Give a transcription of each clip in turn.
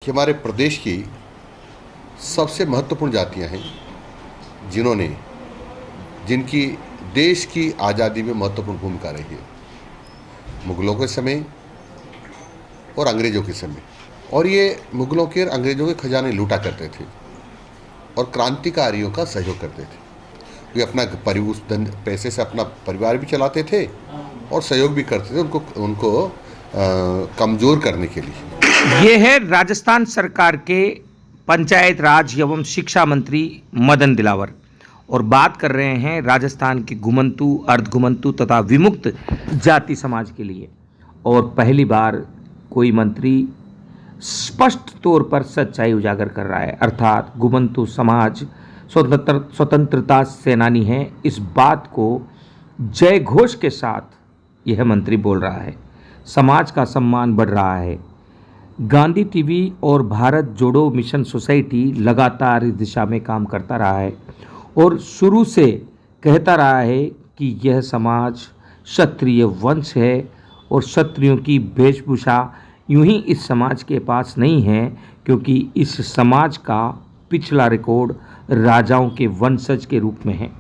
कि हमारे प्रदेश की सबसे महत्वपूर्ण जातियां हैं जिनकी देश की आज़ादी में महत्वपूर्ण भूमिका रही है, मुग़लों के समय और अंग्रेज़ों के समय। और ये मुग़लों के और अंग्रेज़ों के खजाने लूटा करते थे और क्रांतिकारियों का सहयोग करते थे। वे अपना उस पैसे से अपना परिवार भी चलाते थे और सहयोग भी करते थे उनको कमज़ोर करने के लिए। ये है राजस्थान सरकार के पंचायत राज एवं शिक्षा मंत्री मदन दिलावर, और बात कर रहे हैं राजस्थान के घुमंतु, अर्धघुमंतु तथा विमुक्त जाति समाज के लिए। और पहली बार कोई मंत्री स्पष्ट तौर पर सच्चाई उजागर कर रहा है, अर्थात घुमंतु समाज स्वतंत्रता सेनानी है। इस बात को जय घोष के साथ यह मंत्री बोल रहा है। समाज का सम्मान बढ़ रहा है। गांधी टीवी और भारत जोड़ो मिशन सोसाइटी लगातार इस दिशा में काम करता रहा है और शुरू से कहता रहा है कि यह समाज क्षत्रिय वंश है और क्षत्रियों की वेशभूषा यूं ही इस समाज के पास नहीं है, क्योंकि इस समाज का पिछला रिकॉर्ड राजाओं के वंशज के रूप में है।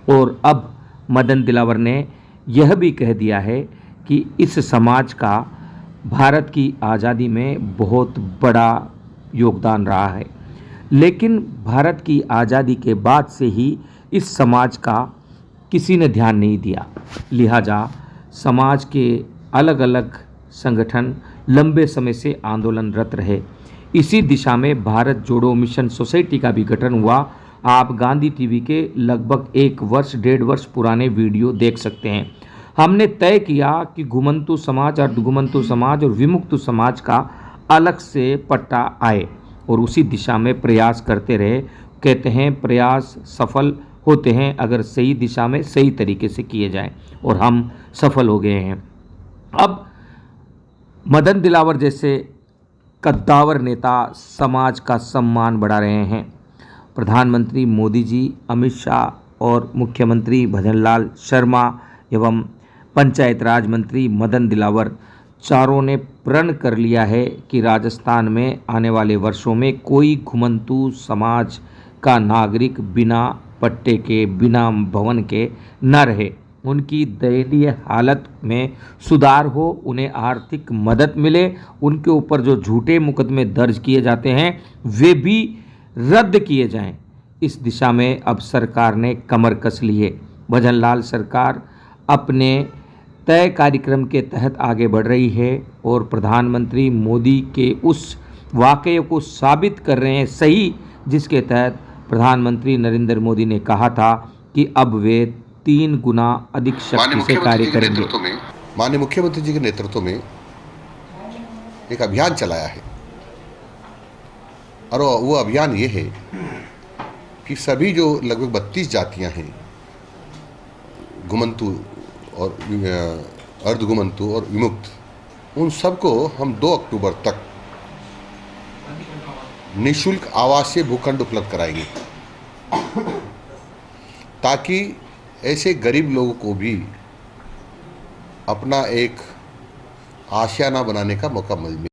और अब मदन दिलावर ने यह भी कह दिया है कि इस समाज का भारत की आज़ादी में बहुत बड़ा योगदान रहा है, लेकिन भारत की आज़ादी के बाद से ही इस समाज का किसी ने ध्यान नहीं दिया। लिहाजा समाज के अलग अलग संगठन लंबे समय से आंदोलनरत रहे। इसी दिशा में भारत जोड़ो मिशन सोसाइटी का भी गठन हुआ। आप गांधी टीवी के लगभग 1-1.5 वर्ष पुराने वीडियो देख सकते हैं। हमने तय किया कि घुमंतु समाज, अर्धघुमंतु समाज और विमुक्त समाज का अलग से पट्टा आए और उसी दिशा में प्रयास करते रहे। कहते हैं प्रयास सफल होते हैं अगर सही दिशा में सही तरीके से किए जाएं, और हम सफल हो गए हैं। अब मदन दिलावर जैसे कद्दावर नेता समाज का सम्मान बढ़ा रहे हैं। प्रधानमंत्री मोदी जी, अमित शाह और मुख्यमंत्री भजनलाल शर्मा एवं पंचायत राज मंत्री मदन दिलावर चारों ने प्रण कर लिया है कि राजस्थान में आने वाले वर्षों में कोई घुमंतु समाज का नागरिक बिना पट्टे के, बिना भवन के न रहे। उनकी दयनीय हालत में सुधार हो, उन्हें आर्थिक मदद मिले, उनके ऊपर जो झूठे मुकदमे दर्ज किए जाते हैं वे भी रद्द किए जाएं। इस दिशा में अब सरकार ने कमर कस ली है। भजनलाल सरकार अपने तय कार्यक्रम के तहत आगे बढ़ रही है और प्रधानमंत्री मोदी के उस वाक़ये को साबित कर रहे हैं सही, जिसके तहत प्रधानमंत्री नरेंद्र मोदी ने कहा था कि अब वे 3 गुना अधिक शक्ति से कार्य करेंगे। माननीय मुख्यमंत्री जी के नेतृत्व में एक अभियान चलाया है और वो अभियान ये है कि सभी जो लगभग 32 जातियां हैं, घुमंतु और अर्धघुमंतु और विमुक्त, उन सबको हम 2 अक्टूबर तक निःशुल्क आवासीय भूखंड उपलब्ध कराएंगे, ताकि ऐसे गरीब लोगों को भी अपना एक आशियाना बनाने का मौका मिले।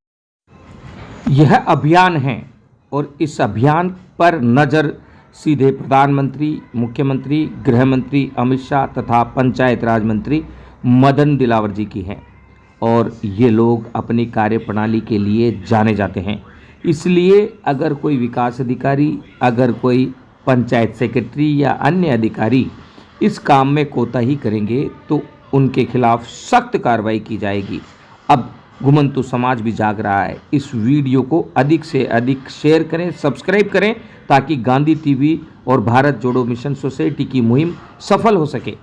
यह अभियान है और इस अभियान पर नज़र सीधे प्रधानमंत्री, मुख्यमंत्री, गृह मंत्री अमित शाह तथा पंचायत राज मंत्री मदन दिलावर जी की है। और ये लोग अपनी कार्यप्रणाली के लिए जाने जाते हैं। इसलिए अगर कोई विकास अधिकारी, अगर कोई पंचायत सेक्रेटरी या अन्य अधिकारी इस काम में कोताही करेंगे तो उनके खिलाफ सख्त कार्रवाई की जाएगी। अब घुमंतु समाज भी जाग रहा है। इस वीडियो को अधिक से अधिक शेयर करें, सब्सक्राइब करें, ताकि गांधी टीवी और भारत जोड़ो मिशन सोसाइटी की मुहिम सफल हो सके।